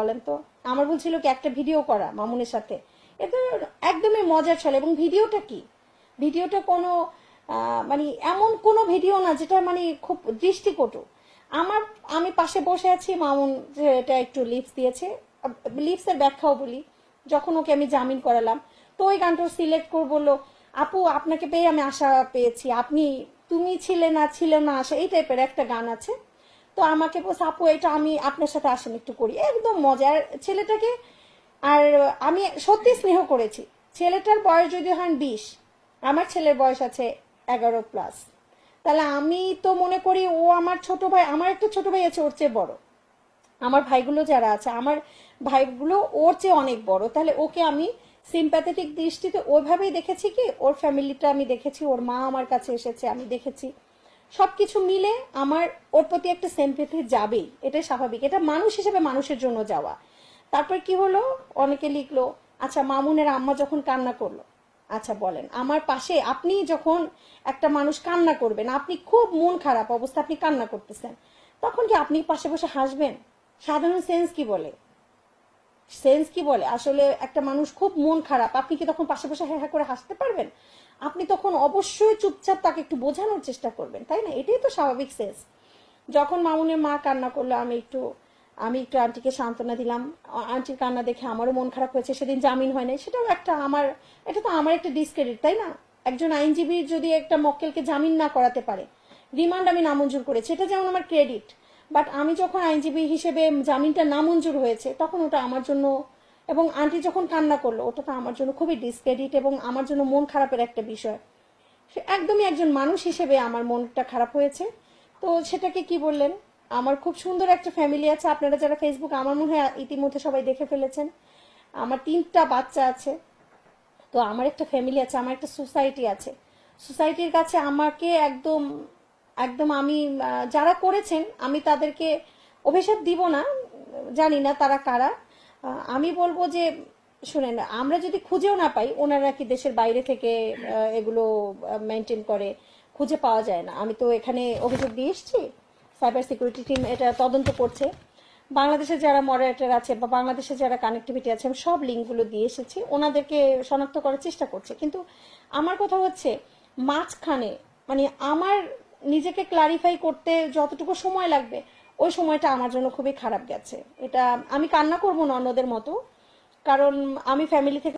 বলেন তো? আমার ভুল ছিল কি একটা ভিডিও করা মামুনের সাথে? এটা একদমই মজার ছলে। এবং ভিডিওটা কি, ভিডিওটা কোনো মানে এমন কোনো ভিডিও না যেটা মানে খুব দৃষ্টিকটু। আমি পাশে বসে আছি, মামুন এটা একটু লিপস দিয়েছে, লিপসের ব্যাখ্যাও বলি। যখন ওকে আমি জামিন করালাম, তো ওই গানটা সিলেক্ট করে বললো, আপু আপনাকে পেয়ে আমি আশা পেয়েছি, তুমি ছিল না আশা, এই টাইপের একটা গান আছে। তো আমাকে বলছে, আপু এটা আমি আপনার সাথে আসেন একটু করি। একদম মজার ছেলেটাকে। আর আমি সত্যি স্নেহ করেছি। ছেলেটার বয়স যদি হয় 20, আমার ছেলের বয়স আছে 11+। তাহলে আমি তো মনে করি ও আমার ছোট ভাই। আমার একটা ছোট ভাই আছে ওর চেয়ে বড়। আমার ভাইগুলো যারা আছে, আমার ভাইগুলো ওর চেয়ে অনেক বড়। তাহলে ওকে আমি সিম্প্যাথেটিক দৃষ্টিতে ওইভাবেই দেখেছি। কি ওর ফ্যামিলিটা আমি দেখেছি, ওর মা আমার কাছে এসেছে আমি দেখেছি, সবকিছু মিলে আমার ওর প্রতি একটা সিম্প্যাথি যাবেই, এটাই স্বাভাবিক। এটা মানুষ হিসেবে মানুষের জন্য যাওয়া। তারপর কি হলো, অনেকে লিখলো, আচ্ছা মামুনের আম্মা যখন কান্না করলো, আচ্ছা বলেন আমার পাশে আপনি যখন একটা মানুষ কান্না করবেন, আপনি খুব মন খারাপ অবস্থা, আপনি কান্না করতেছেন, তখন কি আপনি পাশে বসে হাসবেন? সাধারণ সেন্স কি বলে, আসলে একটা মানুষ খুব মন খারাপ, আপনি কি তখন পাশে বসে হ্যাঁ হ্যাঁ করে হাসতে পারবেন? আপনি তখন অবশ্যই চুপচাপ তাকে একটু বোঝানোর চেষ্টা করবেন, তাই না? এটাই তো স্বাভাবিক সেন্স। যখন মামুনের মা কান্না করলো, আমি একটু আন্টিকে সান্ত্বনা দিলাম। আন্টির কান্না দেখে আমারও মন খারাপ হয়েছে। সেদিন জামিন হয় নাই, সেটাও একটা এটা তো আমার একটা ডিসক্রেডিট, তাই না? একজন আইনজীবী যদি একটা মক্কেলকে জামিন না করাতে পারে, রিমান্ড আমি নামঞ্জুর করেছি, এটা যেমন আমার ক্রেডিট। বাট আমি যখন আইনজীবী হিসেবে জামিনটা নামঞ্জুর হয়েছে, তখন ওটা আমার জন্য, এবং আন্টি যখন কান্না করলো, ওটা তো আমার জন্য খুবই ডিসক্রেডিট এবং আমার জন্য মন খারাপের একটা বিষয়। একদমই একজন মানুষ হিসেবে আমার মনটা খারাপ হয়েছে। তো সেটাকে কি বললেন, আমার খুব সুন্দর একটা ফ্যামিলি আছে। আপনারা যারা ফেসবুক আমার মনে হয় ইতিমধ্যে সবাই দেখে ফেলেছেন, আমার 3টা বাচ্চা আছে। তো আমার একটা ফ্যামিলি আছে, আমার একটা সোসাইটি আছে। সোসাইটির কাছে আমাকে একদম একদম আমি যারা করেছেন আমি তাদেরকে অভিশাপ দিব না, জানি না তারা কারা। আমি বলবো যে শুনেন, আমরা যদি খুঁজেও না পাই, ওনারা কি দেশের বাইরে থেকে এগুলো মেনটেন করে, খুঁজে পাওয়া যায় না? আমি তো এখানে অভিযোগ দিয়ে এসেছি, সাইবার সিকিউরিটি টিম এটা তদন্ত করছে। বাংলাদেশে যারা মডারেটর আছে বা বাংলাদেশে যারা কানেক্টিভিটি আছে, আমি সব লিঙ্কগুলো দিয়ে এসেছি, ওনাদেরকে শনাক্ত করার চেষ্টা করছে। কিন্তু আমার কথা হচ্ছে, মাঝখানে মানে আমার নিজেকে ক্লারিফাই করতে যতটুকু সময় লাগবে, ওই সময়টা আমার জন্য খুবই খারাপ গেছে। এটা আমি কান্না করবো না অন্যদের মতো, কারণ আমি ফ্যামিলি থেকে